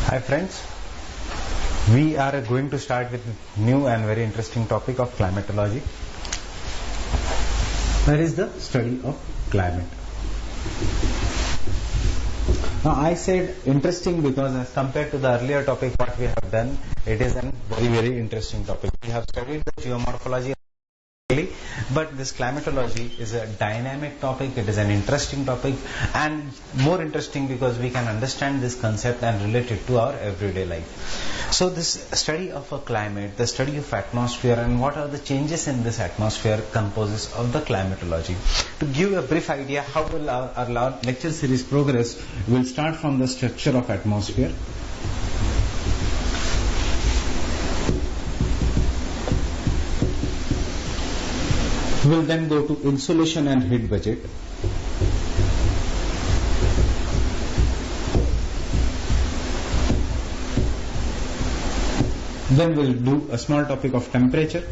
Hi friends, we are going to start with new and very interesting topic of climatology. That is the study of climate. Now I said interesting because as compared to the earlier topic what we have done, it is a very interesting topic. We have studied the geomorphology, but this climatology is a dynamic topic, it is an interesting topic and more interesting because we can understand this concept and relate it to our everyday life. So this study of a climate, the study of atmosphere and what are the changes in this atmosphere composes of the climatology. To give a brief idea how will our lecture series progress, we'll start from the structure of atmosphere. We'll then go to insulation and heat budget. Then we'll do a small topic of temperature,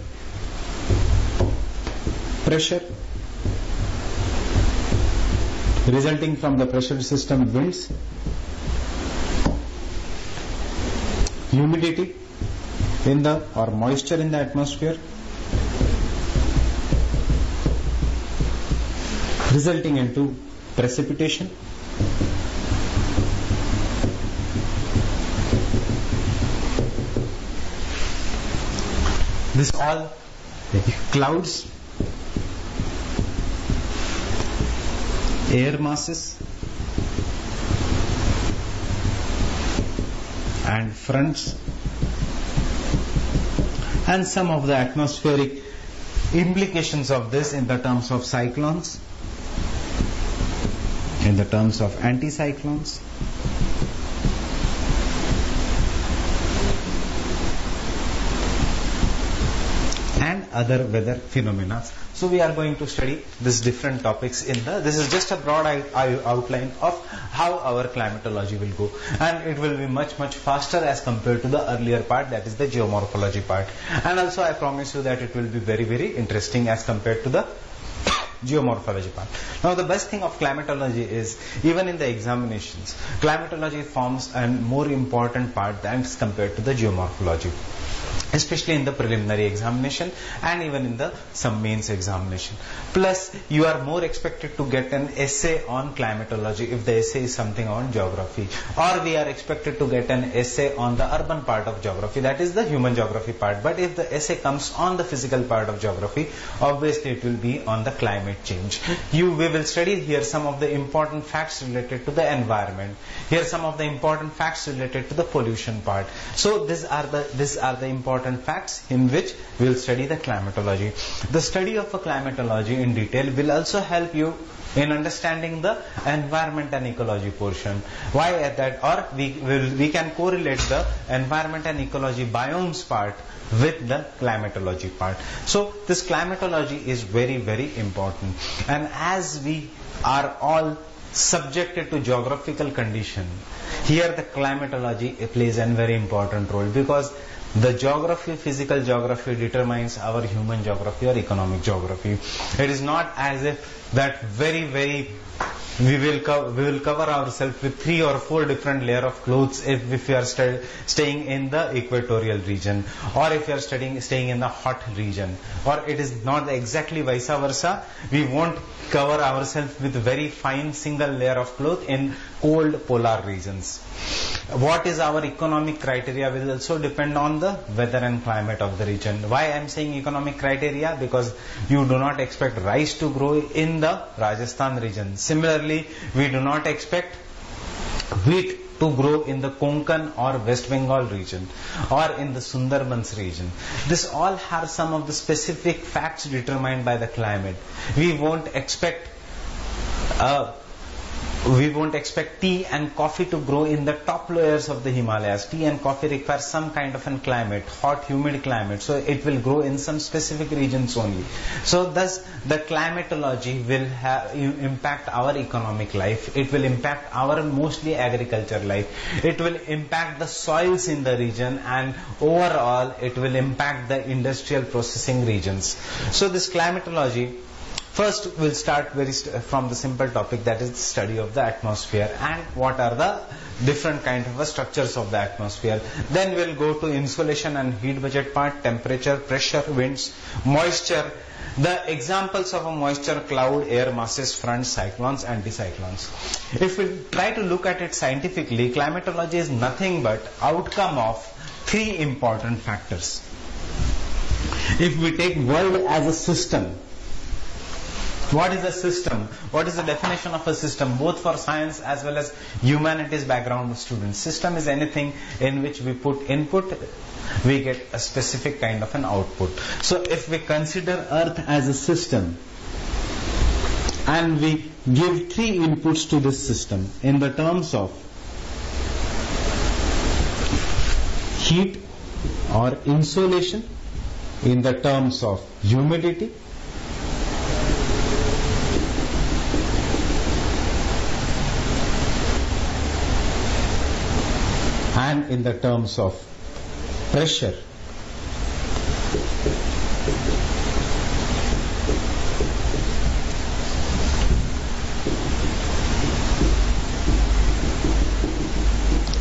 pressure, resulting from the pressure system winds, humidity in the or moisture in the atmosphere, resulting into precipitation, this all clouds, air masses and fronts, and some of the atmospheric implications of this in the terms of cyclones, in the terms of anticyclones, and other weather phenomena. So we are going to study these different topics this is just a broad outline of how our climatology will go, and it will be much faster as compared to the earlier part, that is the geomorphology part, and also I promise you that it will be very interesting as compared to the geomorphology part. Now the best thing of climatology is, even in the examinations, climatology forms a more important part than as compared to the geomorphology, especially in the preliminary examination and even in the some mains examination. Plus you are more expected to get an essay on climatology if the essay is something on geography, or we are expected to get an essay on the urban part of geography, that is the human geography part. But if the essay comes on the physical part of geography, obviously it will be on the climate change. We will study here some of the important facts related to the environment, here some of the important facts related to the pollution part. So these are the important facts in which we will study the climatology. The study of a climatology in detail will also help you in understanding the environment and ecology portion. Why at that? Or we can correlate the environment and ecology biomes part with the climatology part. So this climatology is very important, and as we are all subjected to geographical condition, here the climatology plays a very important role, because the geography, physical geography determines our human geography or economic geography. It is not as if that we will cover ourselves with 3 or 4 different layer of clothes if we are staying in the equatorial region, or if we are staying in the hot region, or it is not exactly vice versa. We won't cover ourselves with very fine single layer of cloth in cold polar regions. What is our economic criteria will also depend on the weather and climate of the region. Why I am saying economic criteria? Because you do not expect rice to grow in the Rajasthan region. Similarly, we do not expect wheat to grow in the Konkan or West Bengal region, or in the Sundarbans region. This all have some of the specific facts determined by the climate. We won't expect tea and coffee to grow in the top layers of the Himalayas. Tea and coffee require some kind of a climate, hot, humid climate. So it will grow in some specific regions only. So thus the climatology will impact our economic life. It will impact our mostly agriculture life. It will impact the soils in the region, and overall it will impact the industrial processing regions. So this climatology First, we'll start from the simple topic, that is the study of the atmosphere and what are the different kind of structures of the atmosphere. Then we'll go to insolation and heat budget part, temperature, pressure, winds, moisture, the examples of a moisture, cloud, air masses, fronts, cyclones, anticyclones. If we try to look at it scientifically, climatology is nothing but outcome of three important factors. If we take world as a system, what is a system? What is the definition of a system, both for science as well as humanities background students? System is anything in which we put input, we get a specific kind of an output. So if we consider Earth as a system and we give three inputs to this system in the terms of heat or insolation, in the terms of humidity, and in the terms of pressure.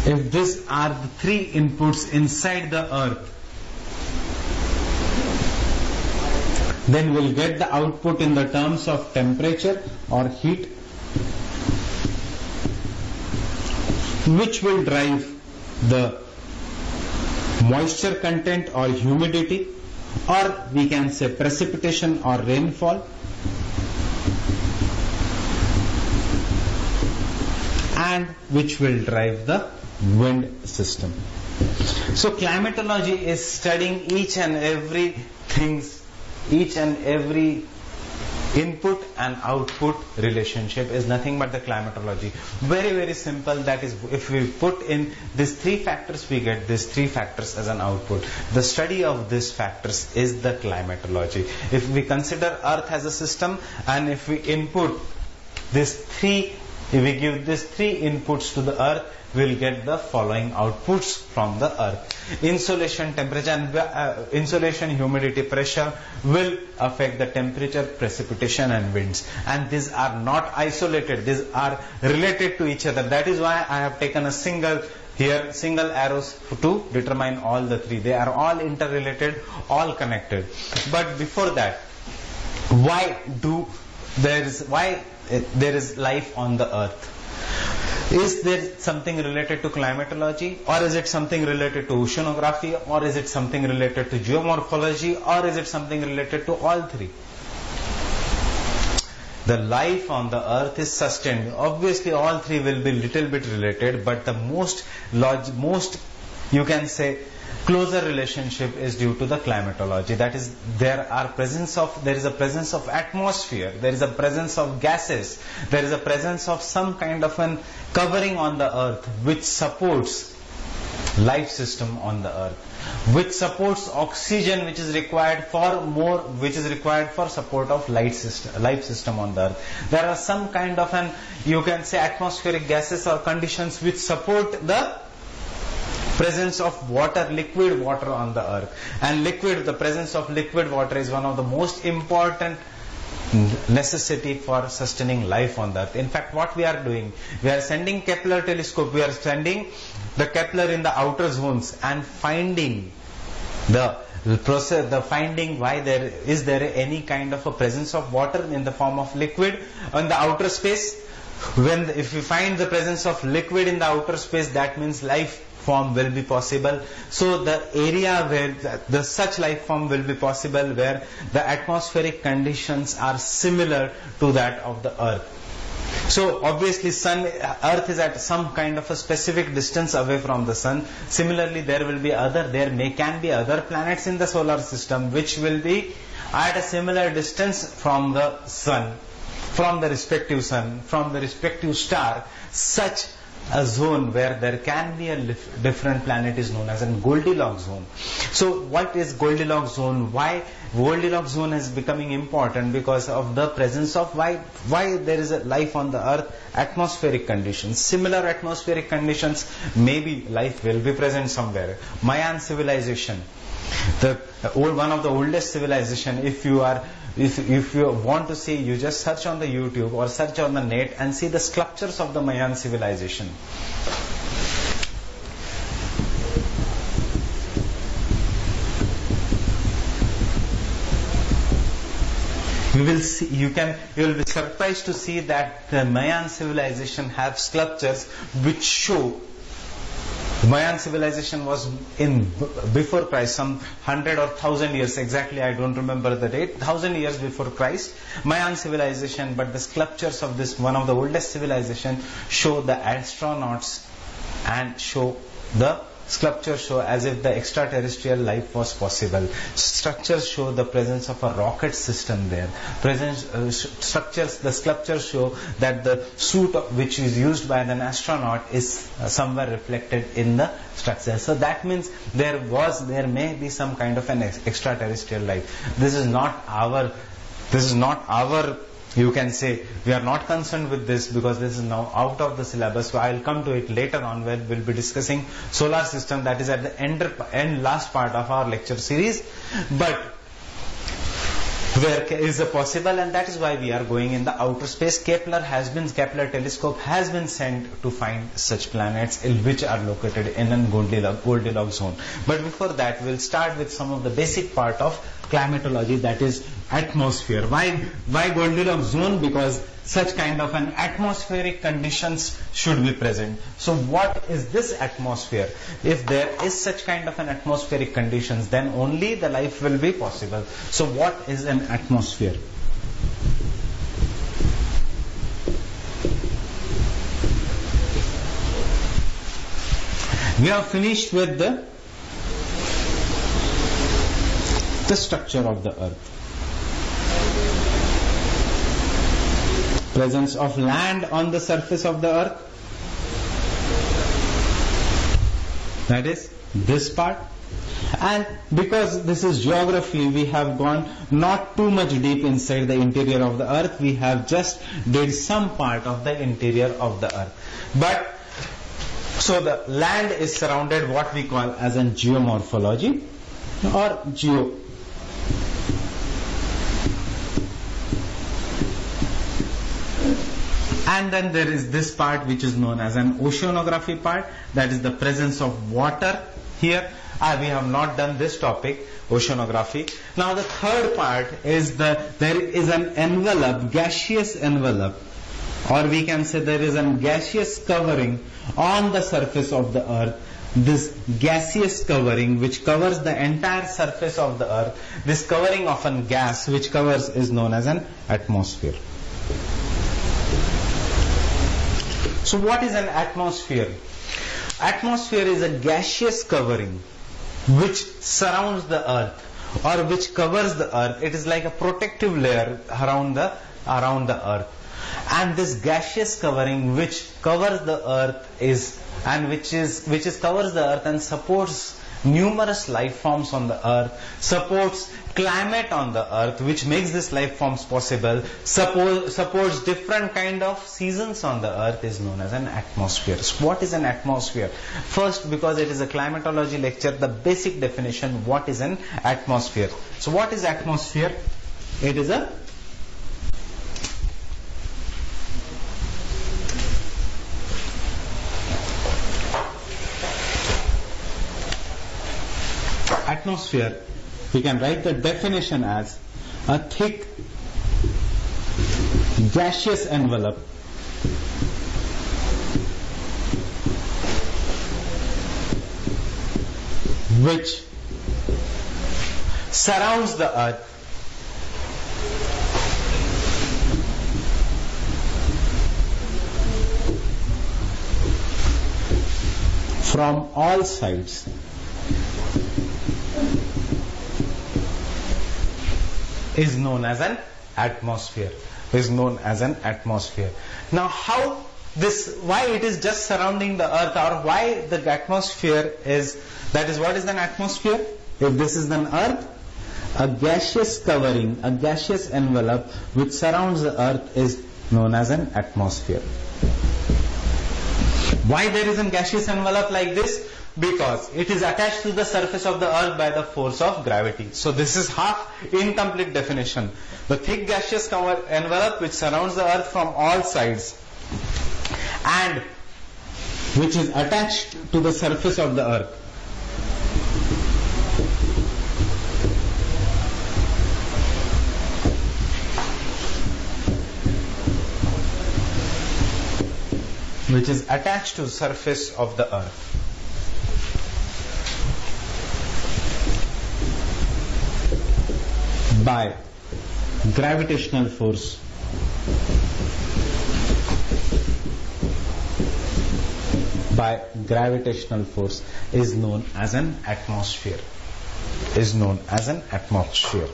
If these are the three inputs inside the Earth, then we'll get the output in the terms of temperature or heat, which will drive the moisture content or humidity, or we can say precipitation or rainfall, and which will drive the wind system. So climatology is studying each and every input and output relationship is nothing but the climatology. Very, very simple. That is, if we put in these three factors, we get these three factors as an output. The study of these factors is the climatology. If we consider Earth as a system, and if we input if we give these three inputs to the Earth, we'll get the following outputs from the Earth. Insolation, temperature, and insolation, humidity, pressure will affect the temperature, precipitation, and winds. And these are not isolated; these are related to each other. That is why I have taken a single arrows to determine all the three. They are all interrelated, all connected. But before that, why there is life on the Earth? Is there something related to climatology, or is it something related to oceanography, or is it something related to geomorphology, or is it something related to all three? The life on the Earth is sustained. Obviously all three will be little bit related, but the most you can say closer relationship is due to the climatology. That is, there is a presence of atmosphere, there is a presence of gases, there is a presence of some kind of an covering on the Earth which supports life system on the Earth, which supports oxygen which is required for support of life system on the Earth. There are some kind of you can say atmospheric gases or conditions which support the presence of liquid water on the Earth. And the presence of liquid water is one of the most important necessity for sustaining life on the Earth. In fact, what we are doing, we are sending Kepler telescope, we are sending the Kepler in the outer zones and finding why is there any kind of a presence of water in the form of liquid on the outer space. If we find the presence of liquid in the outer space, that means life form will be possible. So the area where such life form will be possible, where the atmospheric conditions are similar to that of the Earth. So obviously Earth is at some kind of a specific distance away from the Sun. Similarly, there can be other planets in the solar system which will be at a similar distance from the Sun, from the respective Sun, from the respective star. Such a zone where there can be a different planet is known as a Goldilocks zone. So what is Goldilocks zone? Why Goldilocks zone is becoming important? Because of the presence of why there is a life on the Earth, atmospheric conditions. Similar atmospheric conditions, maybe life will be present somewhere. Mayan civilization, one of the oldest civilization. If you are if you want to see, you just search on the YouTube or search on the net and see the sculptures of the Mayan civilization. You will see, you will be surprised to see that the Mayan civilization have sculptures which show Mayan civilization was in before Christ, some 100 or 1000 years exactly, I don't remember the date, 1000 years before Christ, Mayan civilization. But the sculptures of this, one of the oldest civilization, show the astronauts and show the sculptures show as if the extraterrestrial life was possible. Structures show the presence of a rocket system there. The sculptures show that the suit which is used by an astronaut is somewhere reflected in the structure. So that means there may be some kind of an extraterrestrial life. This is not our, you can say, we are not concerned with this because this is now out of the syllabus. So I will come to it later on where we will be discussing solar system, that is at the end last part of our lecture series. But where is it possible, and that is why we are going in the outer space. Kepler telescope has been sent to find such planets which are located in a Goldilocks zone. But before that, we will start with some of the basic part of climatology, that is atmosphere. Why Goldilocks zone? Because such kind of an atmospheric conditions should be present. So what is this atmosphere? If there is such kind of an atmospheric conditions, then only the life will be possible. So what is an atmosphere? We have finished with the structure of the earth. Presence of land on the surface of the earth, that is this part. And because this is geography, we have gone not too much deep inside the interior of the earth. We have just did some part of the interior of the earth. But so the land is surrounded what we call as a geomorphology or And then there is this part which is known as an oceanography part, that is the presence of water here. We have not done this topic, oceanography. Now the third part is there is an envelope, gaseous envelope, or we can say there is a gaseous covering on the surface of the earth. This gaseous covering which covers the entire surface of the earth, this covering of a gas which covers is known as an atmosphere. So what is an atmosphere? Atmosphere is a gaseous covering which surrounds the earth or which covers the earth. It is like a protective layer around the earth. And this gaseous covering which covers the earth which covers the earth and supports numerous life forms on the earth, supports climate on the earth, which makes this life forms possible, supports different kind of seasons on the earth, is known as an atmosphere. So what is an atmosphere? First, because it is a climatology lecture, the basic definition, what is an atmosphere? So what is atmosphere? It is a atmosphere, we can write the definition as a thick gaseous envelope which surrounds the earth from all sides. Is known as an atmosphere. Now why it is just surrounding the earth, or why the atmosphere is, that is what is an atmosphere? If this is an earth, a gaseous covering, a gaseous envelope which surrounds the earth is known as an atmosphere. Why there is a gaseous envelope like this? Because it is attached to the surface of the earth by the force of gravity. So this is half incomplete definition. The thick gaseous envelope which surrounds the earth from all sides and which is attached to the surface of the earth. Which is attached to the surface of the earth. By gravitational force. By gravitational force is known as an atmosphere. Is known as an atmosphere.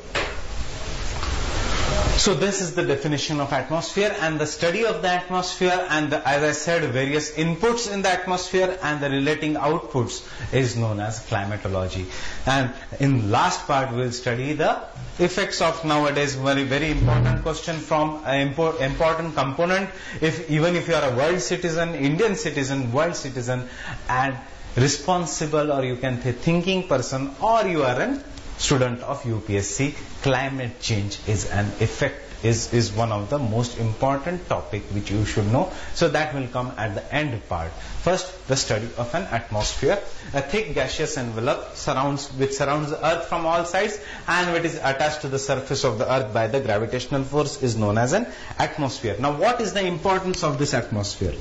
So this is the definition of atmosphere, and the study of the atmosphere and as I said, various inputs in the atmosphere and the relating outputs is known as climatology. And in last part we will study the effects of nowadays very important question from an important component. Even if you are a world citizen, Indian citizen, world citizen, and responsible, or you can say thinking person, or you are an student of UPSC, climate change is an effect, is one of the most important topic which you should know. So that will come at the end part. First, the study of an atmosphere. A thick gaseous envelope which surrounds the earth from all sides and which is attached to the surface of the earth by the gravitational force is known as an atmosphere. Now what is the importance of this atmosphere?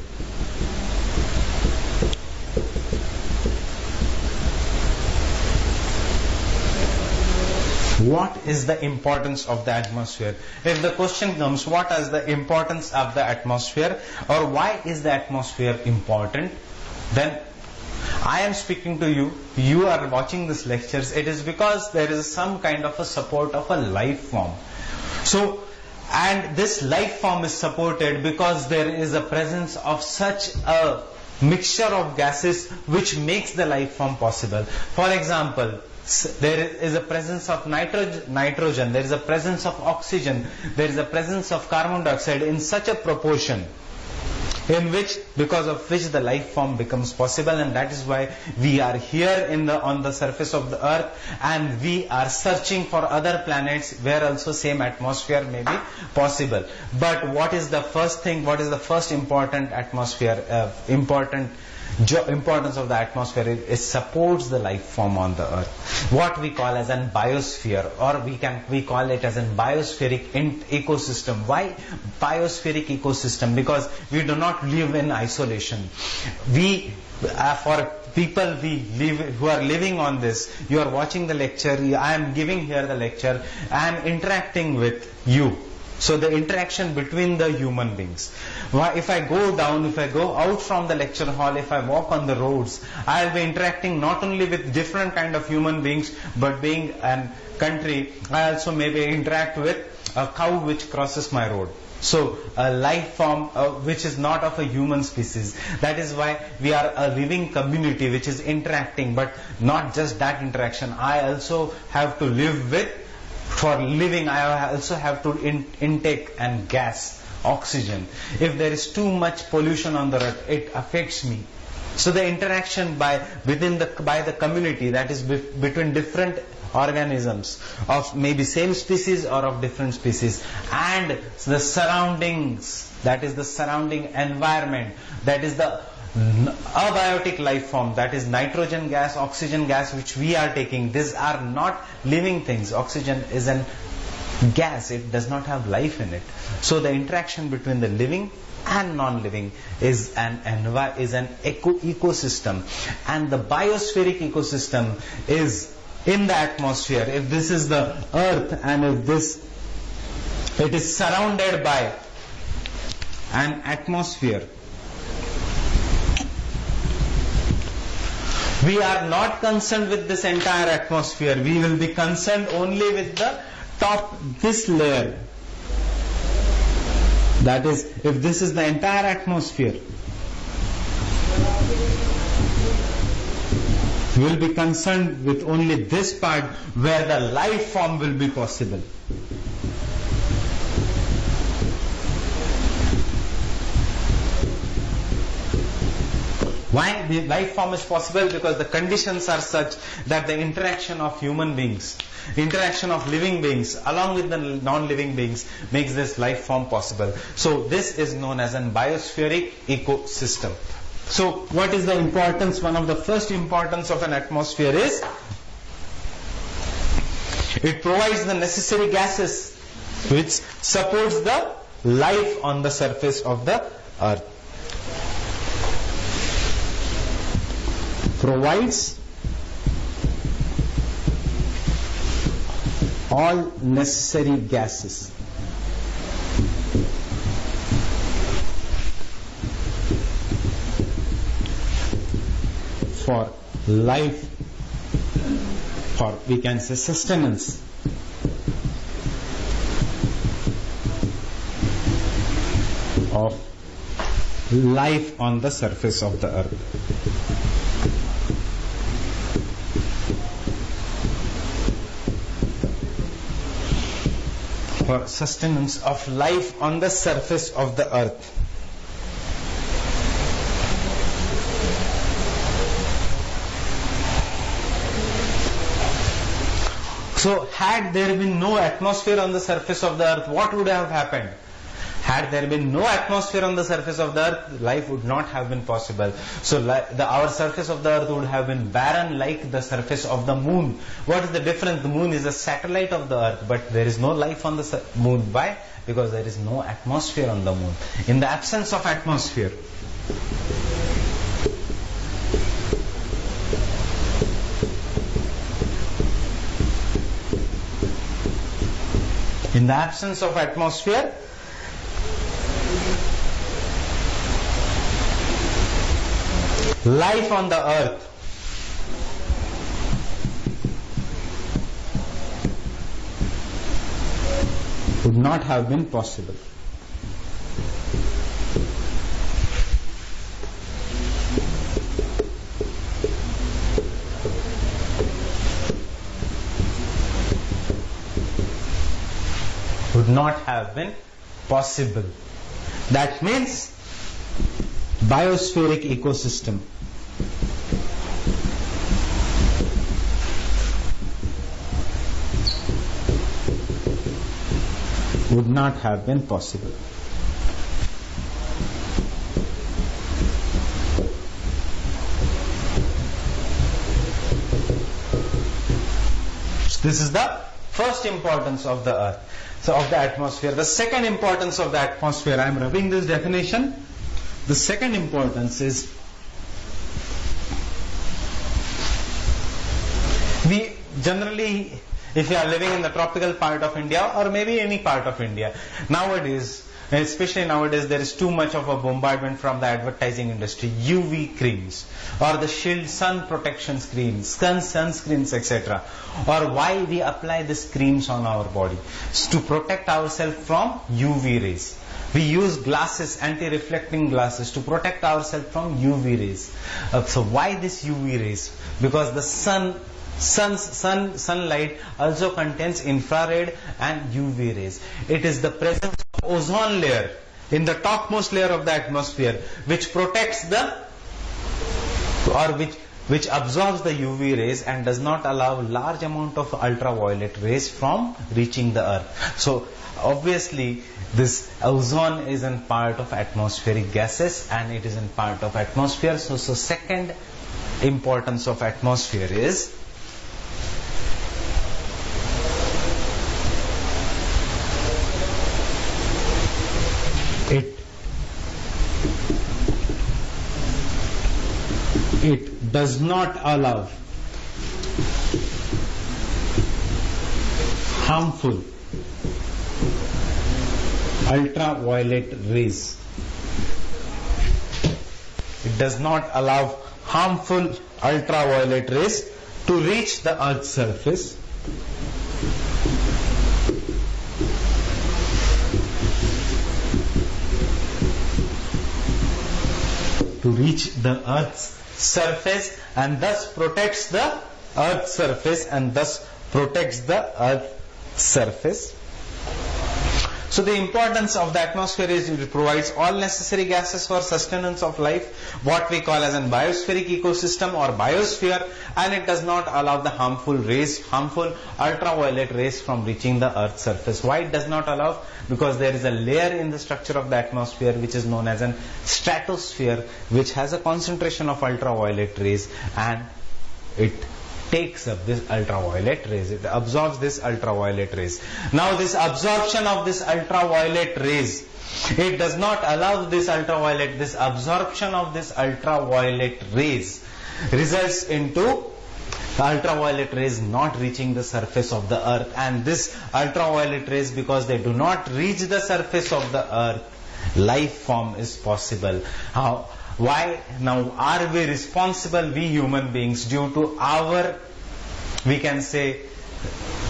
What is the importance of the atmosphere? If the question comes, what is the importance of the atmosphere, or why is the atmosphere important, then I am speaking to you, you are watching these lectures, it is because there is some kind of a support of a life form. So, and this life form is supported because there is a presence of such a mixture of gases which makes the life form possible. For example, there is a presence of nitrogen, there is a presence of oxygen, there is a presence of carbon dioxide in such a proportion because of which the life form becomes possible, and that is why we are here on the surface of the earth, and we are searching for other planets where also same atmosphere may be possible. But what is the first thing, what is the first important importance of the atmosphere? It supports the life form on the earth, what we call as an biosphere, or we call it as an biospheric ecosystem. Why biospheric ecosystem? Because we do not live in isolation. For people who are living on this, you are watching the lecture, I am giving here the lecture, I am interacting with you. So the interaction between the human beings. If I go down, if I go out from the lecture hall, if I walk on the roads, I will be interacting not only with different kind of human beings, but being a country, I also maybe interact with a cow which crosses my road. So a life form which is not of a human species. That is why we are a living community which is interacting, but not just that interaction. I also have to live with. For living, I also have to intake and gas, oxygen. If there is too much pollution on the earth, it affects me. So the interaction by the community, that is between different organisms of maybe same species or of different species, and the surroundings, that is the surrounding environment, that is the abiotic life form, that is nitrogen gas, oxygen gas which we are taking. These are not living things. Oxygen is a gas, it does not have life in it. So the interaction between the living and non-living is an ecosystem, and the biospheric ecosystem is in the atmosphere. If this is the earth and if it is surrounded by an atmosphere, we are not concerned with this entire atmosphere. We will be concerned only with the top, this layer. That is, if this is the entire atmosphere, we will be concerned with only this part where the life form will be possible. Why the life form is possible? Because the conditions are such that the interaction of human beings, interaction of living beings along with the non-living beings makes this life form possible. So this is known as an biospheric ecosystem. So what is the importance? One of the first importance of an atmosphere is it provides the necessary gases which supports the life on the surface of the earth. Provides all necessary gases for life, or we can say sustenance of life on the surface of the earth. For sustenance of life on the surface of the earth. So had there been no atmosphere on the surface of the earth, what would have happened? Had there been no atmosphere on the surface of the earth, life would not have been possible. So our surface of the earth would have been barren like the surface of the moon. What is the difference? The moon is a satellite of the earth, but there is no life on the moon. Why? Because there is no atmosphere on the moon. In the absence of atmosphere, in the absence of atmosphere, life on the earth would not have been possible. Would not have been possible. That means biospheric ecosystem would not have been possible. This is the first importance of the earth, so of the atmosphere. The second importance of the atmosphere, I am rubbing this definition. The second importance is, we generally, if you are living in the tropical part of India or maybe any part of India, nowadays, especially nowadays, there is too much of a bombardment from the advertising industry, UV creams or the shield sun protection creams, sunscreens, etc. Or why we apply these creams on our body? It's to protect ourselves from UV rays. We use glasses, anti-reflecting glasses, to protect ourselves from UV rays. So why this UV rays? Because the sunlight also contains infrared and UV rays. It is the presence of ozone layer in the topmost layer of the atmosphere which protects which absorbs the UV rays and does not allow large amount of ultraviolet rays from reaching the earth. So obviously this ozone is a part of atmospheric gases and it is a part of atmosphere. So second importance of atmosphere is it does not allow harmful ultraviolet rays. It does not allow harmful ultraviolet rays to reach the Earth's surface. To reach the Earth's surface and thus protects the Earth's surface and thus protects the Earth's surface. So the importance of the atmosphere is it provides all necessary gases for sustenance of life, what we call as an biospheric ecosystem or biosphere, and it does not allow the harmful ultraviolet rays from reaching the Earth's surface. Why it does not allow? Because there is a layer in the structure of the atmosphere which is known as an stratosphere, which has a concentration of ultraviolet rays, and it takes up this ultraviolet rays. It absorbs this ultraviolet rays. Now this absorption of this ultraviolet rays, it does not allow this absorption of this ultraviolet rays results into the ultraviolet rays not reaching the surface of the Earth. And this ultraviolet rays, because they do not reach the surface of the Earth, life form is possible. How? Why? Now, are we responsible, we human beings, due to our, we can say,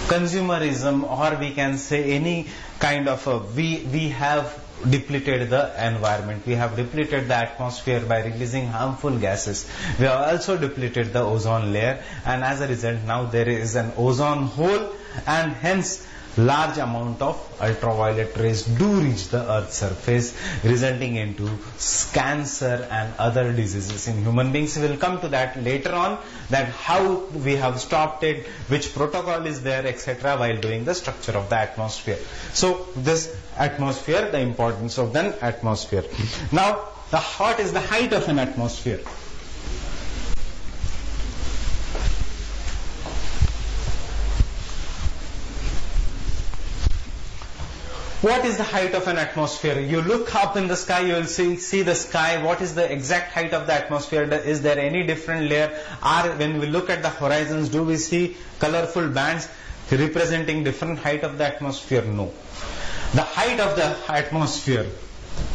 consumerism, or we can say any kind of we have depleted the environment. We have depleted the atmosphere by releasing harmful gases. We have also depleted the ozone layer, and as a result now there is an ozone hole, and hence large amount of ultraviolet rays do reach the Earth's surface, resulting into cancer and other diseases in human beings. We will come to that later on, that how we have stopped it, which protocol is there, etc., while doing the structure of the atmosphere. So this atmosphere, the importance of the atmosphere. Now, what is the height of an atmosphere? What is the height of an atmosphere? You look up in the sky, you will see the sky. What is the exact height of the atmosphere? Is there any different layer? Or when we look at the horizons, do we see colorful bands representing different height of the atmosphere? No. The height of the atmosphere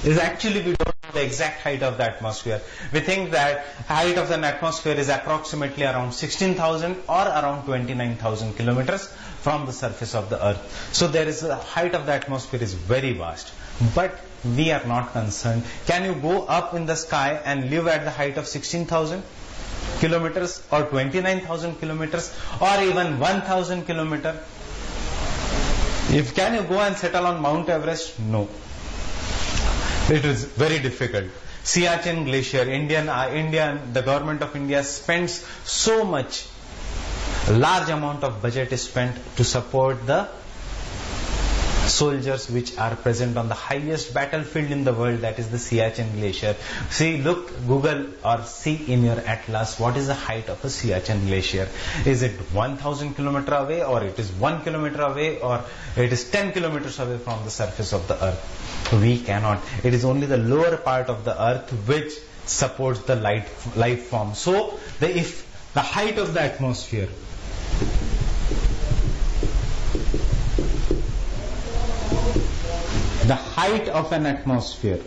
is actually, we don't know the exact height of the atmosphere. We think that height of an atmosphere is approximately around 16,000 or around 29,000 kilometers from the surface of the Earth. So there is the height of the atmosphere is very vast. But we are not concerned. Can you go up in the sky and live at the height of 16,000 kilometers or 29,000 kilometers or even 1,000 kilometers? Can you go and settle on Mount Everest? No. It is very difficult. Siachen Glacier, the government of India spends so much, large amount of budget is spent to support the soldiers which are present on the highest battlefield in the world, that is the Siachen Glacier. See, look, Google or see in your atlas, what is the height of a Siachen Glacier? Is it 1,000 kilometers away, or it is 1 kilometer away, or it is 10 kilometers away from the surface of the Earth? We cannot. It is only the lower part of the Earth which supports the life form. So, if the height of the atmosphere an atmosphere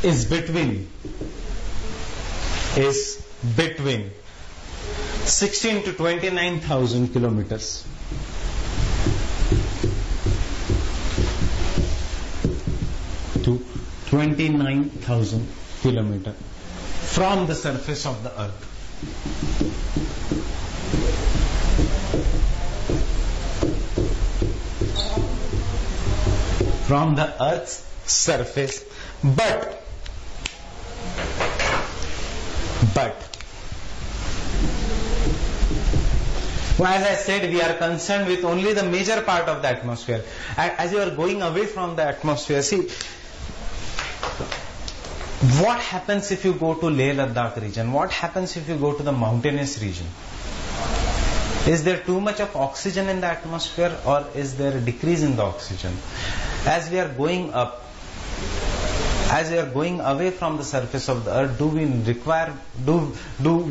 is between 16 to 29,000 kilometers. To 29,000 kilometers from the surface of the Earth. From the Earth's surface, but as I said, we are concerned with only the major part of the atmosphere. As you are going away from the atmosphere, see, what happens if you go to Leh Ladakh region? What happens if you go to the mountainous region? Is there too much of oxygen in the atmosphere, or is there a decrease in the oxygen? As we are going up, as we are going away from the surface of the Earth, do we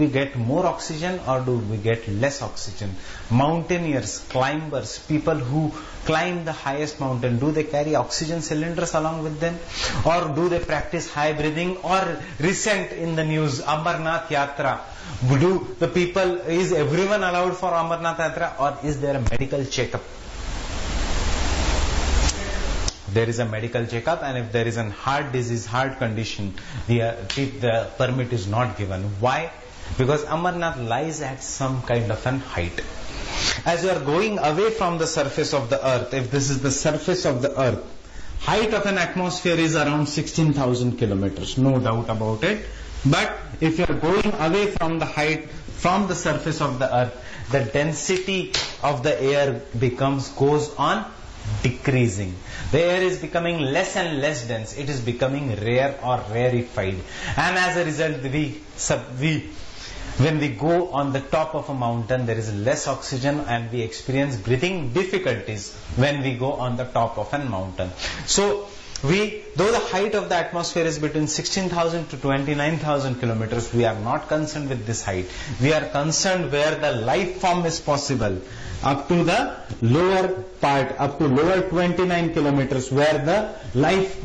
get more oxygen, or do we get less oxygen? Mountaineers, climbers, people who climb the highest mountain, do they carry oxygen cylinders along with them, or do they practice high breathing? Or recent in the news, Amarnath Yatra, is everyone allowed for Amarnath Yatra, or is there a medical checkup? There is a medical checkup, and if there is a heart disease, heart condition, the permit is not given. Why? because Amarnath lies at some kind of an height. As you are going away from the surface of the earth, if this is the surface of the earth, height of an atmosphere is around 16,000 kilometers, no doubt about it. But if you are going away from the height, from the surface of the earth, the density of the air goes on decreasing. The air is becoming less and less dense. It is becoming rare or rarefied. And as a result, when we go on the top of a mountain, there is less oxygen and we experience breathing difficulties when we go on the top of a mountain. So, though the height of the atmosphere is between 16,000 to 29,000 kilometers, we are not concerned with this height. We are concerned where the life form is possible. Up to the lower part, up to lower 29 kilometers, where the life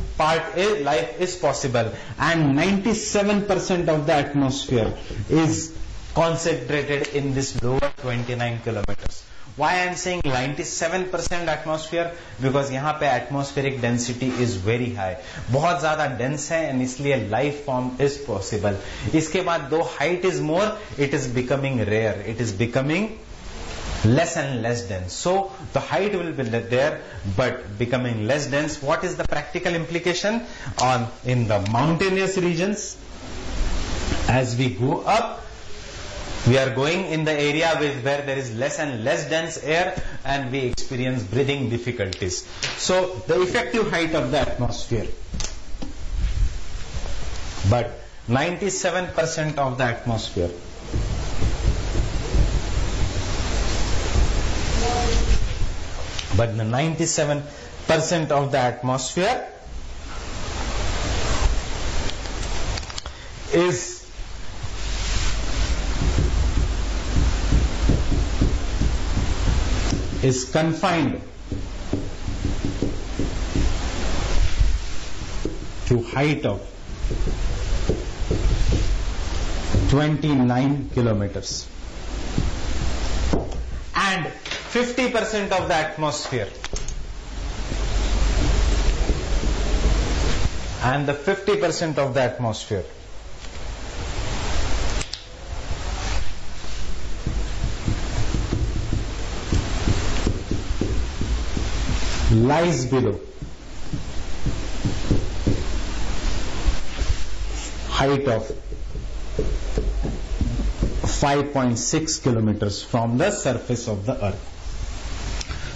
is possible. And 97% of the atmosphere is concentrated in this lower 29 kilometers. Why I am saying 97% atmosphere? Because यहाँ पे atmospheric density is very high. बहुत ज़्यादा dense है and इसलिए life form is possible. इसके बाद though height is more, it is becoming rare. It is becoming less and less dense. So the height will be there, but becoming less dense. What is the practical implication in the mountainous regions? As we go up, we are going in the area where there is less and less dense air and we experience breathing difficulties. So the effective height of the atmosphere. But 97% of the atmosphere. But the 97% of the atmosphere is confined to height of 29 kilometers. And 50% of the atmosphere. And the 50% of the atmosphere lies below height of 5.6 kilometers from the surface of the earth.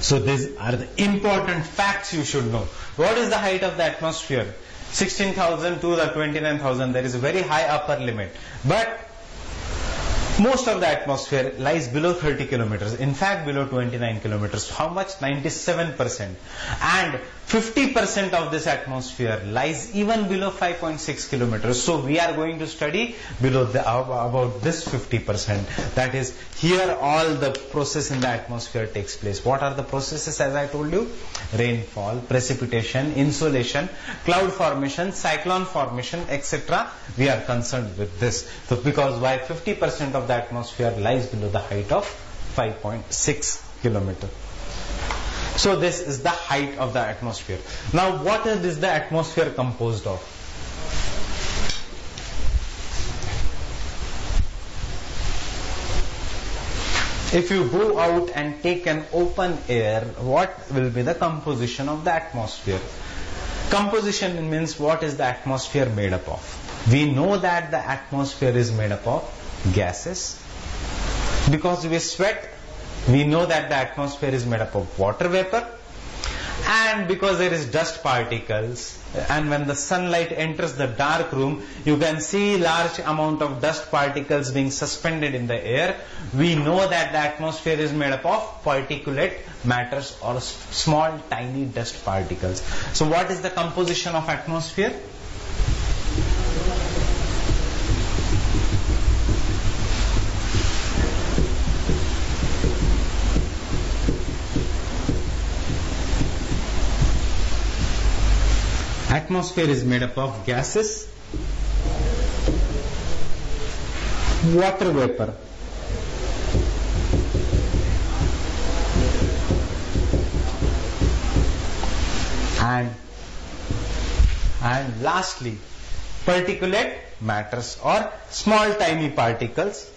So these are the important facts you should know. What is the height of the atmosphere? 16,000 to the 29,000. There is a very high upper limit. But most of the atmosphere lies below 30 kilometers. In fact, below 29 kilometers. How much? 97%. And 50% of this atmosphere lies even below 5.6 kilometers. So we are going to study about this 50%. That is, here all the process in the atmosphere takes place. What are the processes? As I told you, rainfall, precipitation, insolation, cloud formation, cyclone formation, etc. We are concerned with this. So because why 50% of the atmosphere lies below the height of 5.6 kilometers. So this is the height of the atmosphere. Now what is the atmosphere composed of? If you go out and take an open air, what will be the composition of the atmosphere? Composition means what is the atmosphere made up of? We know that the atmosphere is made up of gases. Because we sweat, we know that the atmosphere is made up of water vapor. And because there is dust particles, and when the sunlight enters the dark room, you can see large amount of dust particles being suspended in the air. We know that the atmosphere is made up of particulate matters or small tiny dust particles. So what is the composition of atmosphere? Atmosphere is made up of gases, water vapor, and lastly particulate matters or small tiny particles.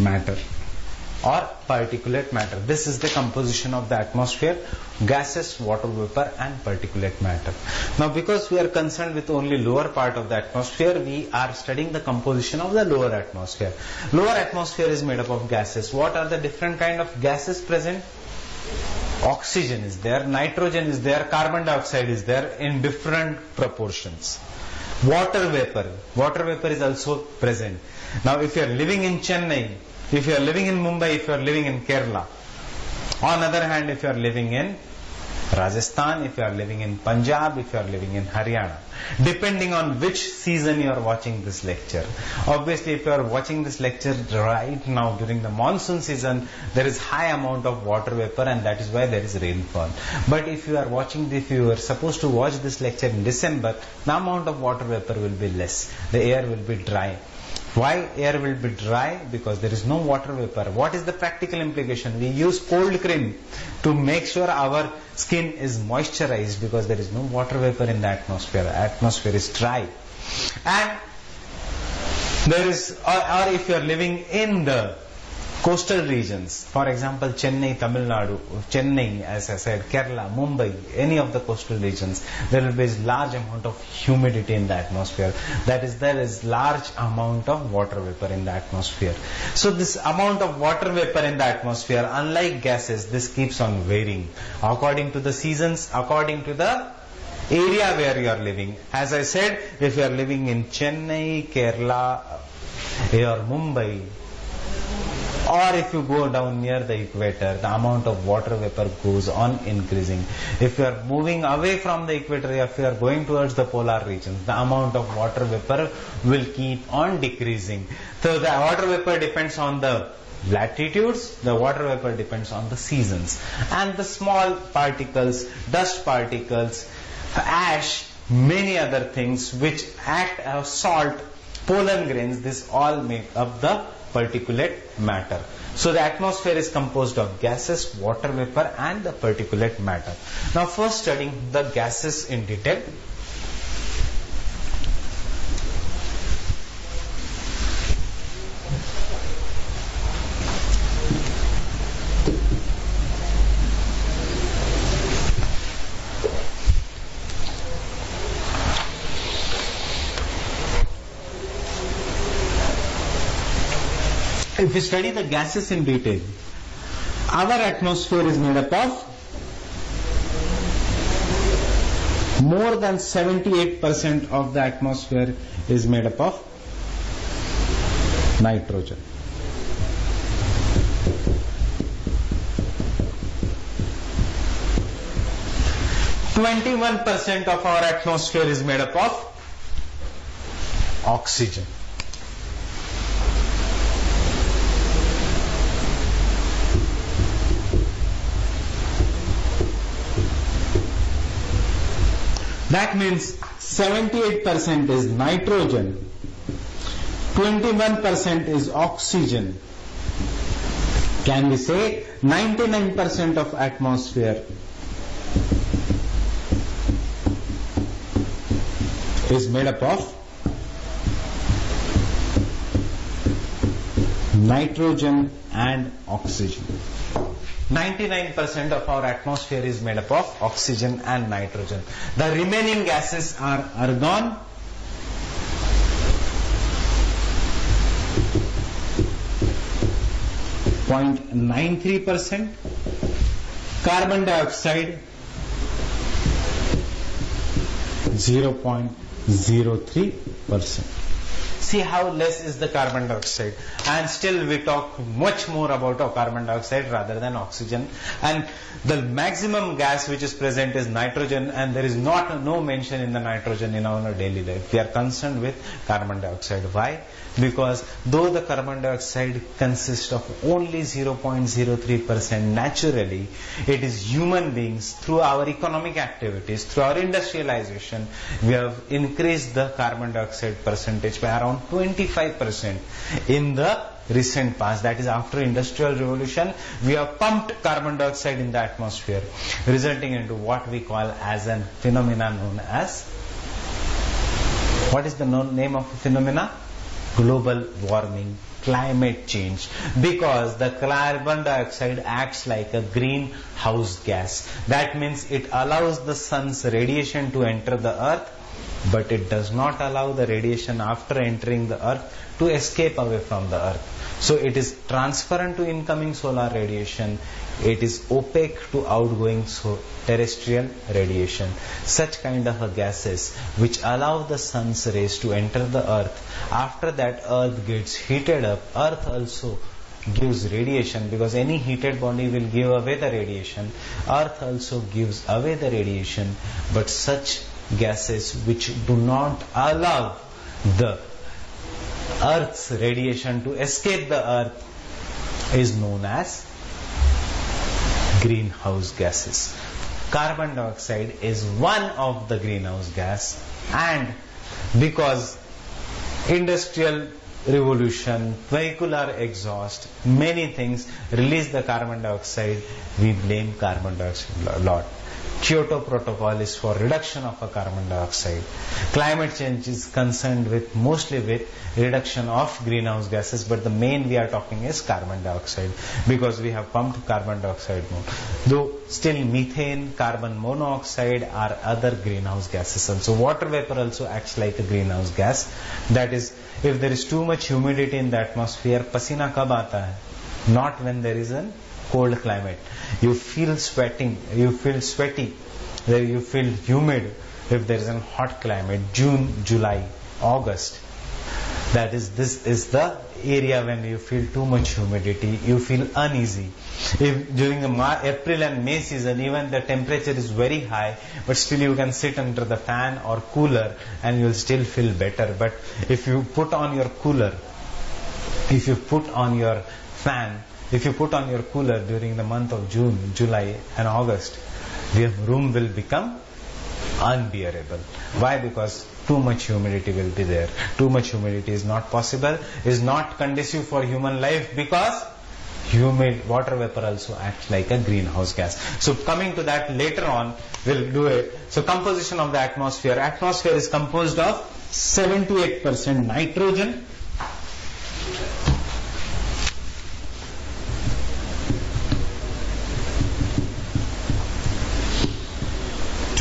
Matter or particulate matter. This is the composition of the atmosphere: gases, water vapor and particulate matter. Now because we are concerned with only lower part of the atmosphere, we are studying the composition of the lower atmosphere. Lower atmosphere is made up of gases. What are the different kind of gases present? Oxygen is there, nitrogen is there, carbon dioxide is there in different proportions. Water vapor is also present. Now if you are living in Chennai, if you are living in Mumbai, if you are living in Kerala, on other hand, if you are living in Rajasthan, if you are living in Punjab, if you are living in Haryana, depending on which season you are watching this lecture. Obviously, if you are watching this lecture right now during the monsoon season, there is high amount of water vapor and that is why there is rainfall. But if you are supposed to watch this lecture in December, the amount of water vapor will be less. The air will be dry. Why air will be dry? Because there is no water vapor. What is the practical implication? We use cold cream to make sure our skin is moisturized because there is no water vapor in the atmosphere. The atmosphere is dry. And there is, or if you are living in the coastal regions, for example Chennai, Tamil Nadu, Chennai, as I said, Kerala, Mumbai, any of the coastal regions, there will be a large amount of humidity in the atmosphere. That is, there is large amount of water vapor in the atmosphere. So this amount of water vapor in the atmosphere, unlike gases, this keeps on varying according to the seasons, according to the area where you are living. As I said, if you are living in Chennai, Kerala or Mumbai, or if you go down near the equator, the amount of water vapor goes on increasing. If you are moving away from the equator, if you are going towards the polar regions, the amount of water vapor will keep on decreasing. So the water vapor depends on the latitudes, the water vapor depends on the seasons. And the small particles, dust particles, ash, many other things which act as salt, pollen grains, this all make up the particulate matter. So the atmosphere is composed of gases, water vapor and the particulate matter. Now first studying the gases in detail. If we study the gases in detail, our atmosphere is made up of more than 78% of the atmosphere is made up of nitrogen. %21% of our atmosphere is made up of oxygen. That means 78% is nitrogen, 21% is oxygen. Can we say 99% of atmosphere is made up of nitrogen and oxygen. 99% of our atmosphere is made up of oxygen and nitrogen. The remaining gases are argon, .93%, carbon dioxide 0.03%. See how less is the carbon dioxide, and still we talk much more about carbon dioxide rather than oxygen. And the maximum gas which is present is nitrogen, and there is no mention in the nitrogen in our daily life. We are concerned with carbon dioxide. Why? Because though the carbon dioxide consists of only 0.03% naturally, it is human beings through our economic activities, through our industrialization, we have increased the carbon dioxide percentage by around around 25% in the recent past. That is, after industrial revolution, we have pumped carbon dioxide in the atmosphere, resulting into what we call as a phenomena known as, what is the name of the phenomena? Global warming, climate change, because the carbon dioxide acts like a greenhouse gas. That means it allows the sun's radiation to enter the earth, but it does not allow the radiation after entering the earth to escape away from the earth. So it is transparent to incoming solar radiation, it is opaque to outgoing terrestrial radiation. Such kind of a gases which allow the sun's rays to enter the earth. After that, earth gets heated up. Earth also gives radiation, because any heated body will give away the radiation. Earth also gives away the radiation, but such gases which do not allow the earth's radiation to escape the earth is known as greenhouse gases. Carbon dioxide is one of the greenhouse gas, and because industrial revolution, vehicular exhaust, many things release the carbon dioxide, we blame carbon dioxide a lot. Kyoto Protocol is for reduction of a carbon dioxide. Climate change is concerned with mostly with reduction of greenhouse gases, but the main we are talking is carbon dioxide, because we have pumped carbon dioxide more. Though still methane, carbon monoxide are other greenhouse gases. And so water vapor also acts like a greenhouse gas. That is, if there is too much humidity in the atmosphere, pasina kab aata hai? Not when there is a cold climate. You feel sweating, you feel sweaty, you feel humid if there is a hot climate, June, July, August. That is, this is the area when you feel too much humidity, you feel uneasy. If during the April and May season, even the temperature is very high, but still you can sit under the fan or cooler and you will still feel better. But if you put on your cooler, if you put on your fan, if you put on your cooler during the month of June, July and August, the room will become unbearable. Why? Because too much humidity will be there. Too much humidity is not possible, is not conducive for human life, because humid water vapor also acts like a greenhouse gas. So coming to that later on, we'll do it. So composition of the atmosphere. Atmosphere is composed of 78% nitrogen,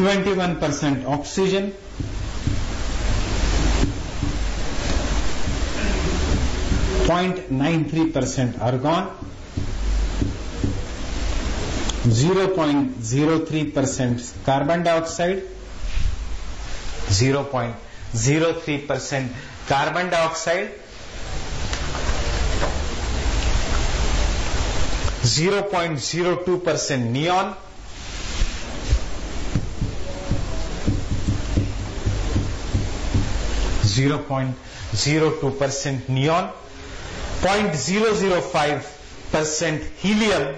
21% oxygen, 0.93% argon, 0.03% carbon dioxide, 0.03% carbon dioxide, 0.02% neon, 0.02% neon, 0.005% helium,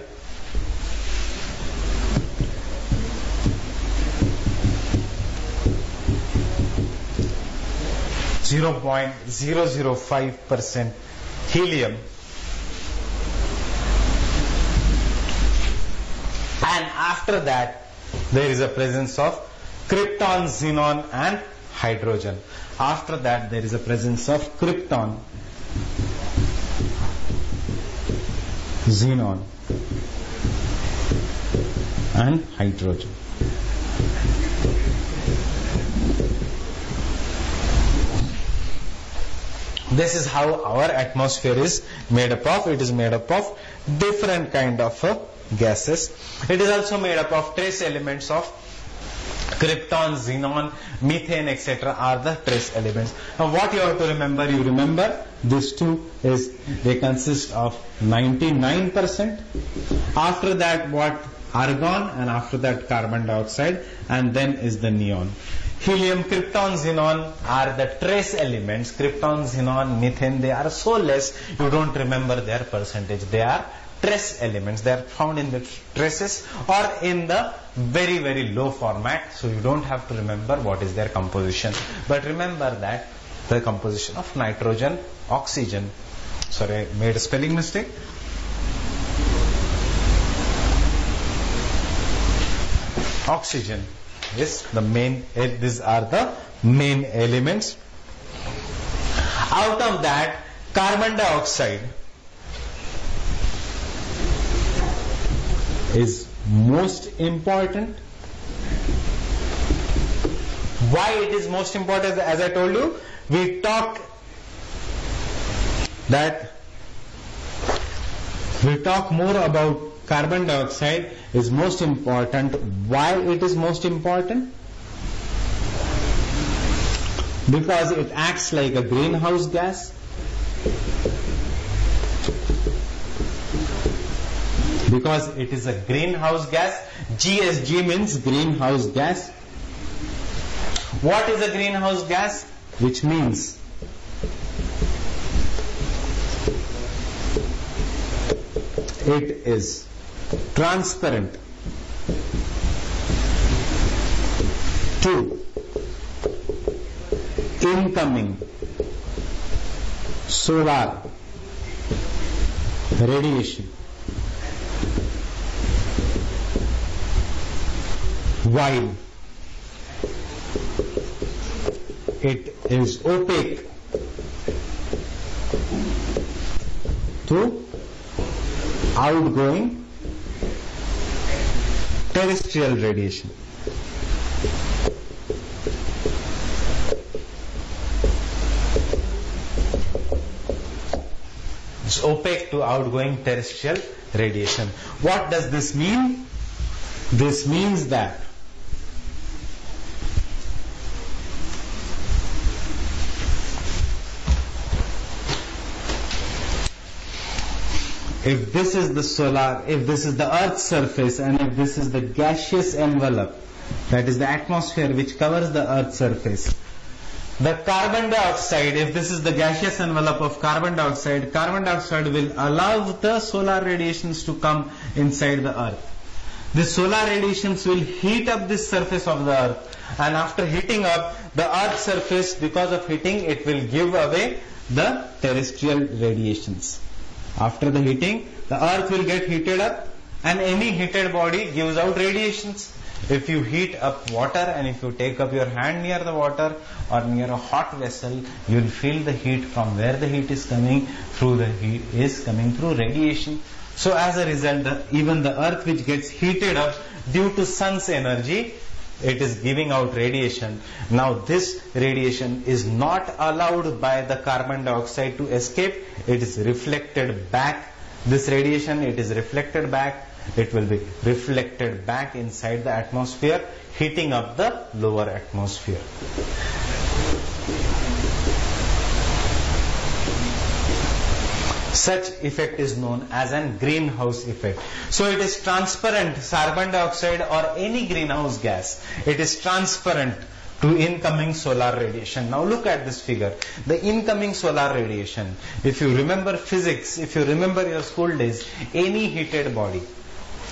0.005% helium, and after that there is a presence of krypton, xenon and hydrogen. After that there is a presence of krypton, xenon and hydrogen. This is how our atmosphere is made up of. It is made up of different kind of gases. It is also made up of trace elements of krypton, xenon, methane, etc. are the trace elements. Now what you have to remember, you remember these two is they consist of 99%. After that what? Argon, and after that carbon dioxide, and then is the neon. Helium, krypton, xenon are the trace elements. Krypton, xenon, methane, they are so less you don't remember their percentage. They are trace elements. They are found in the traces or in the very, very low format. So you don't have to remember what is their composition. But remember that the composition of nitrogen, oxygen. Sorry, I made a spelling mistake. Oxygen is the main, these are the main elements. Out of that, carbon dioxide is most important. Why it is most important? As I told you, we talk more about carbon dioxide is most important. Why it is most important? Because it acts like a greenhouse gas. Because it is a greenhouse gas. GHG means greenhouse gas. What is a greenhouse gas? Which means it is transparent to incoming solar radiation, while it is opaque to outgoing terrestrial radiation. It's opaque to outgoing terrestrial radiation. What does this mean? This means that if this is the Earth's surface, and if this is the gaseous envelope, that is the atmosphere which covers the Earth's surface, the carbon dioxide, if this is the gaseous envelope of carbon dioxide will allow the solar radiations to come inside the Earth. The solar radiations will heat up this surface of the Earth, and after heating up the Earth's surface, because of heating, it will give away the terrestrial radiations. After the heating, the Earth will get heated up, and any heated body gives out radiations. If you heat up water, and if you take up your hand near the water or near a hot vessel, you will feel the heat from where the heat is coming through. The heat is coming through radiation. So as a result, even the Earth which gets heated up due to sun's energy, it is giving out radiation. Now this radiation is not allowed by the carbon dioxide to escape. It is reflected back. This radiation, it is reflected back. It will be reflected back inside the atmosphere, heating up the lower atmosphere. Such effect is known as an greenhouse effect. So it is transparent, carbon dioxide or any greenhouse gas, it is transparent to incoming solar radiation. Now look at this figure. The incoming solar radiation, if you remember physics, if you remember your school days, any heated body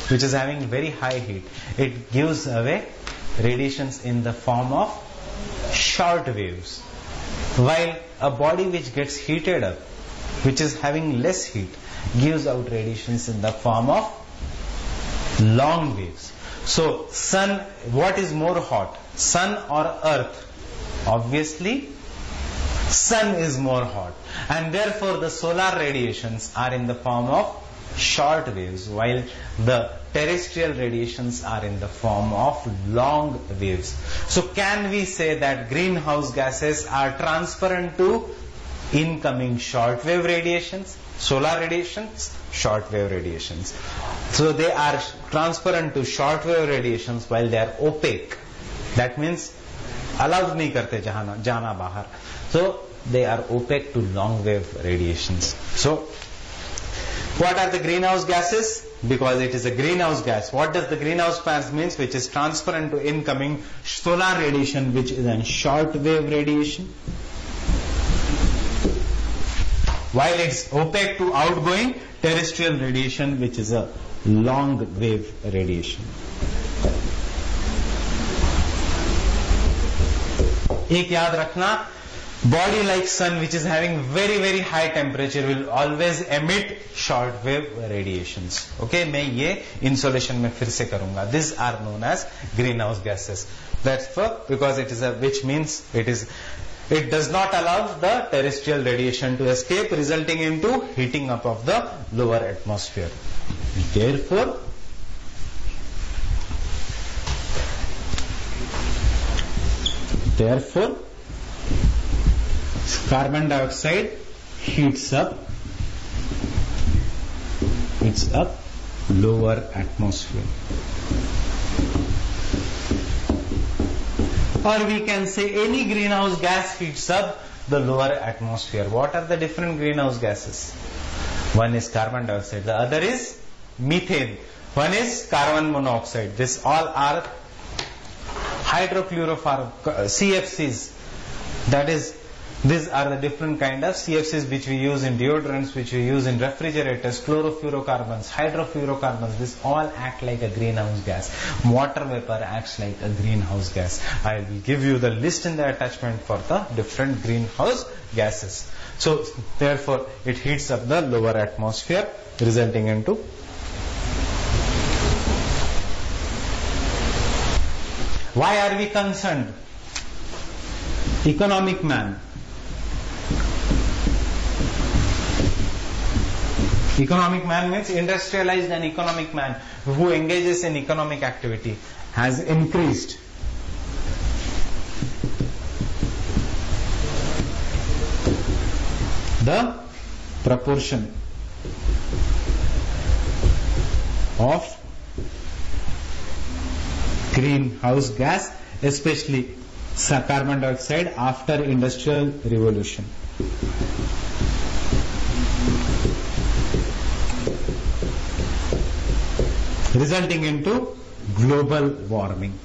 which is having very high heat, it gives away radiations in the form of short waves. While a body which gets heated up, which is having less heat, gives out radiations in the form of long waves. So sun, what is more hot, sun or earth? Obviously sun is more hot, and therefore the solar radiations are in the form of short waves, while the terrestrial radiations are in the form of long waves. So can we say that greenhouse gases are transparent to incoming short wave radiations? Solar radiations, short wave radiations. So they are transparent to short wave radiations while they are opaque. That means allowed nahi karte jana bahar. So they are opaque to long wave radiations. So what are the greenhouse gases? Because it is a greenhouse gas. What does the greenhouse gas means? Which is transparent to incoming solar radiation, which is a short wave radiation, while it's opaque to outgoing terrestrial radiation, which is a long wave radiation. एक याद रखना, body like sun which is having very very high temperature will always emit short wave radiations. Okay, मैं ये insolation में फिर से करूँगा. These are known as greenhouse gases. That's for because it is a which means it does not allow the terrestrial radiation to escape, resulting into heating up of the lower atmosphere. Therefore, carbon dioxide heats up lower atmosphere. Or we can say any greenhouse gas heats up the lower atmosphere. What are the different greenhouse gases? One is carbon dioxide, the other is methane, one is carbon monoxide. This all are CFCs. That is, these are the different kind of CFCs which we use in deodorants, which we use in refrigerators, chlorofluorocarbons, hydrofluorocarbons. This all act like a greenhouse gas. Water vapor acts like a greenhouse gas. I will give you the list in the attachment for the different greenhouse gases. So, therefore, it heats up the lower atmosphere, resulting into why are we concerned? Economic man. Economic man means industrialized and economic man who engages in economic activity has increased the proportion of greenhouse gas, especially carbon dioxide, after industrial revolution. Resulting into global warming.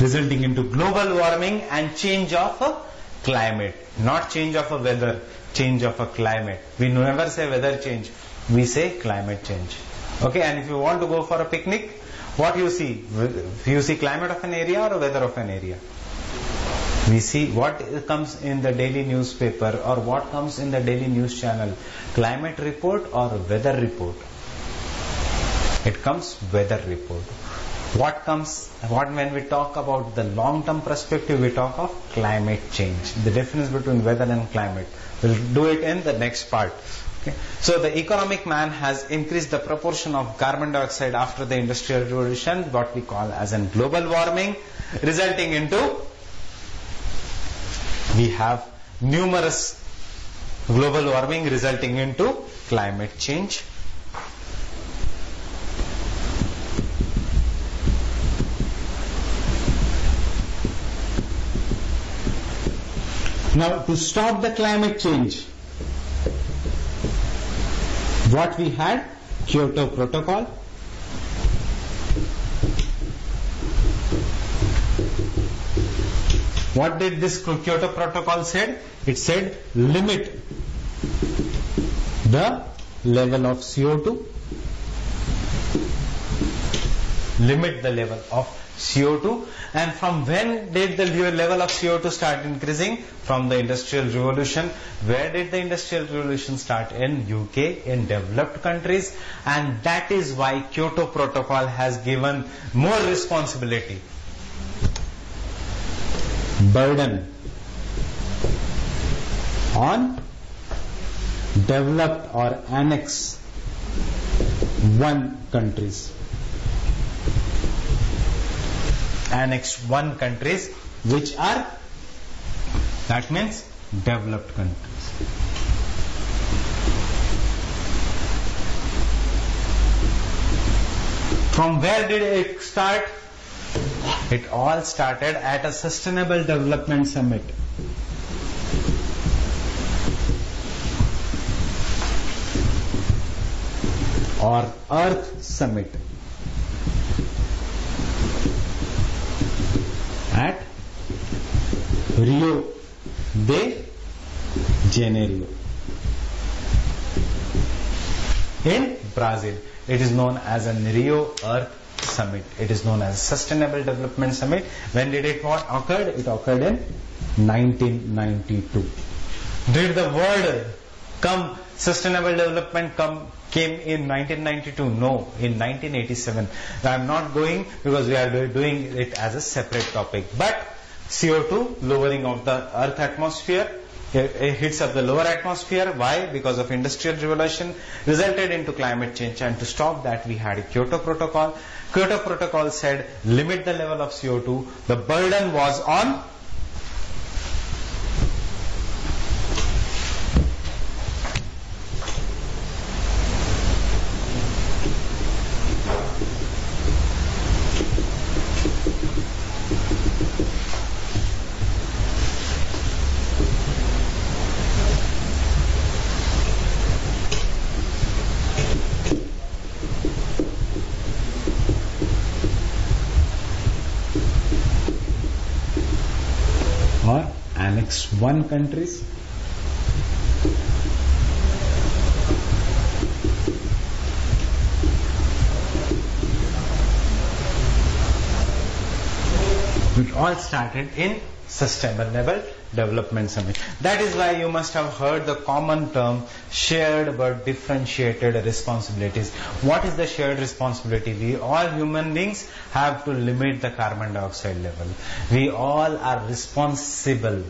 Resulting into global warming and change of a climate. Not change of a weather, change of a climate. We never say weather change, we say climate change. Okay, and if you want to go for a picnic, what you see? You see climate of an area or weather of an area? We see what comes in the daily newspaper or what comes in the daily news channel. Climate report or weather report? It comes weather report. When we talk about the long-term perspective, we talk of climate change. The difference between weather and climate. We'll do it in the next part. Okay. So the economic man has increased the proportion of carbon dioxide after the industrial revolution, what we call as in global warming, resulting into we have numerous global warming resulting into climate change. Now, to stop the climate change, what we had? Kyoto Protocol. What did this Kyoto Protocol said? It said limit the level of CO2. Limit the level of CO2. And from when did the level of CO2 start increasing? From the Industrial Revolution. Where did the Industrial Revolution start? In UK, in developed countries. And that is why Kyoto Protocol has given more responsibility, burden on developed or Annex 1 countries. Annex 1 countries, which are, that means developed countries. From where did it start? It all started at a Sustainable Development Summit. Or Earth Summit at Rio de Janeiro in Brazil. It is known as a Rio Earth summit. It is known as Sustainable Development Summit. When did it occurred? It occurred in 1992. Did the word come, sustainable development came in 1992? No, in 1987. I am not going because we are doing it as a separate topic. But CO2, lowering of the Earth atmosphere, it hits up the lower atmosphere. Why? Because of industrial revolution resulted into climate change, and to stop that we had a Kyoto Protocol. Kyoto Protocol said limit the level of CO2. The burden was on Annex 1 countries. It all started in Sustainable Development Summit. That is why you must have heard the common term shared but differentiated responsibilities. What is the shared responsibility? We all human beings have to limit the carbon dioxide level. We all are responsible.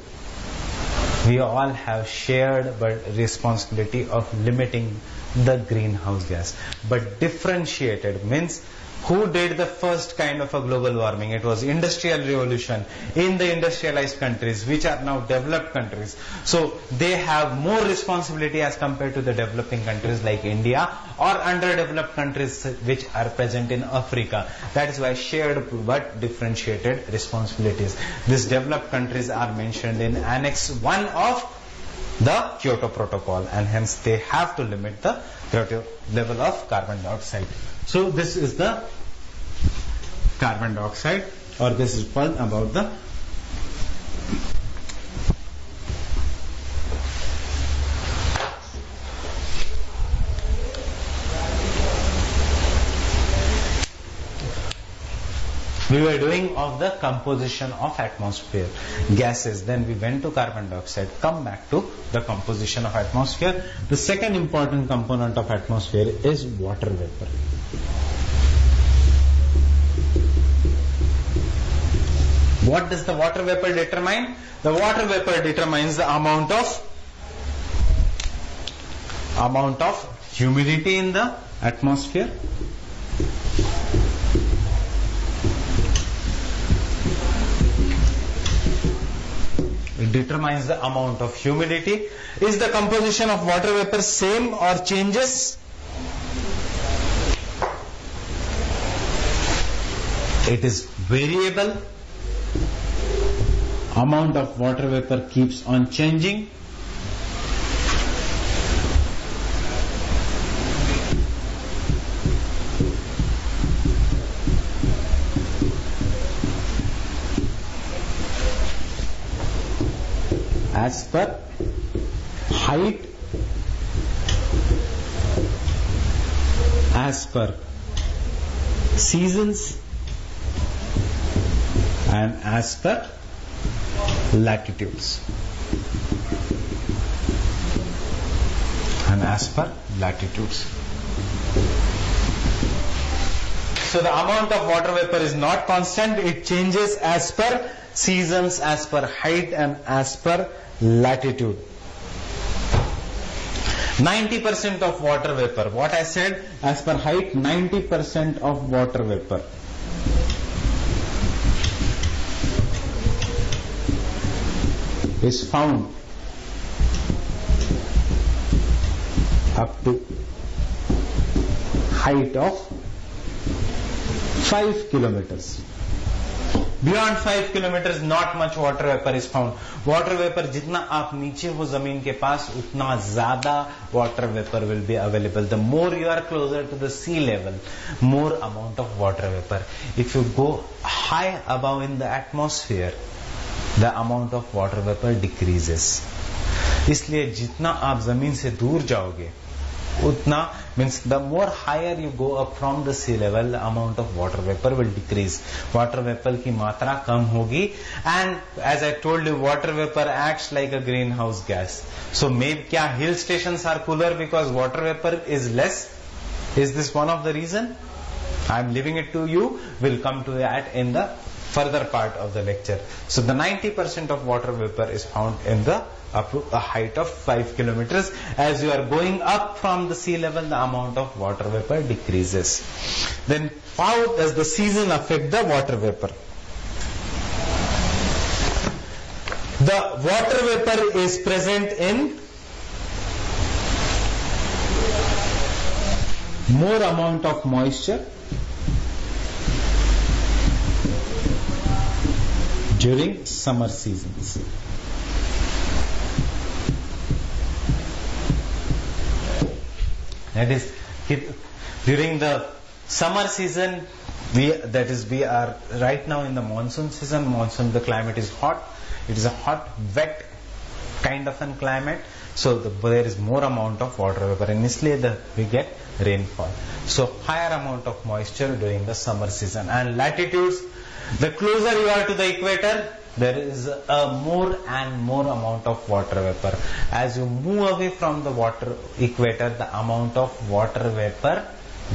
We all have shared but responsibility of limiting the greenhouse gas. But differentiated means who did the first kind of a global warming? It was industrial revolution in the industrialized countries, which are now developed countries. So they have more responsibility as compared to the developing countries like India or underdeveloped countries which are present in Africa. That is why shared but differentiated responsibilities. These developed countries are mentioned in Annex 1 of the Kyoto Protocol, and hence they have to limit the level of carbon dioxide. So this is the carbon dioxide, or this is called about the we were doing of the composition of atmosphere gases, then we went to carbon dioxide, come back to the composition of atmosphere. The second important component of atmosphere is water vapor. What does the water vapor determine? The water vapor determines the amount of humidity in the atmosphere. It determines the amount of humidity. Is the composition of water vapor same or changes? It is variable. Amount of water vapor keeps on changing. As per height, as per seasons, and as per latitudes. So the amount of water vapor is not constant, it changes as per seasons, as per height, and as per latitude. 90% of water vapor, what I said, as per height, 90% of water vapor is found up to height of 5 kilometers. Beyond 5 kilometers not much water vapor is found. Water vapor जितना आप नीचे हो जमीन के पास उतना ज़्यादा water vapor will be available. The more you are closer to the sea level, more amount of water vapor. If you go high above in the atmosphere, the amount of water vapor decreases. इसलिए जितना आप जमीन से दूर जाओगे उतना means the more higher you go up from the sea level, the amount of water vapor will decrease. Water vapor की मात्रा कम होगी, and as I told you, water vapor acts like a greenhouse gas. So maybe क्या hill stations are cooler because water vapor is less? Is this one of the reason? I am leaving it to you. We'll come to that in the further part of the lecture. So the 90% of water vapor is found in the up to a height of 5 kilometers. As you are going up from the sea level, the amount of water vapor decreases. Then how does the season affect the water vapor? The water vapor is present in more amount of moisture during summer seasons. That is, during the summer season, we are right now in the monsoon season. Monsoon, the climate is hot. It is a hot, wet kind of a climate. So there is more amount of water vapor, and इसलिए we get rainfall. So higher amount of moisture during the summer season. And latitudes, the closer you are to the equator, there is a more and more amount of water vapor. As you move away from the water equator, the amount of water vapor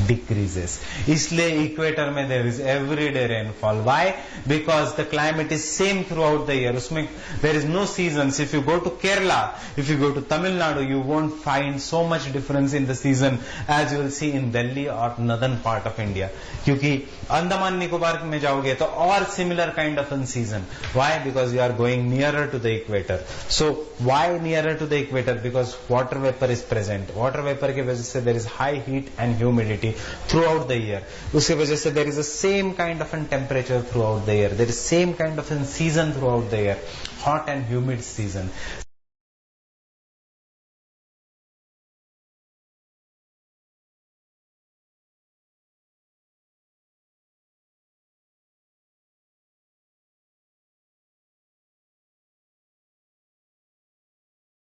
decreases. इसलिए equator में there is everyday rainfall. Why? Because the climate is same throughout the year. उसमें there is no seasons. If you go to Kerala, if you go to Tamil Nadu, you won't find so much difference in the season as you will see in Delhi or northern part of India. क्योंकि अंडमान निकोबार में जाओगे तो और similar kind of a season. Why? Because you are going nearer to the equator. So why nearer to the equator? Because water vapor is present. Water vapor की वजह से there is high heat and humidity throughout the year. उसकी वजह से there is the same kind of a temperature throughout the year. There is same kind of a season throughout the year. Hot and humid season.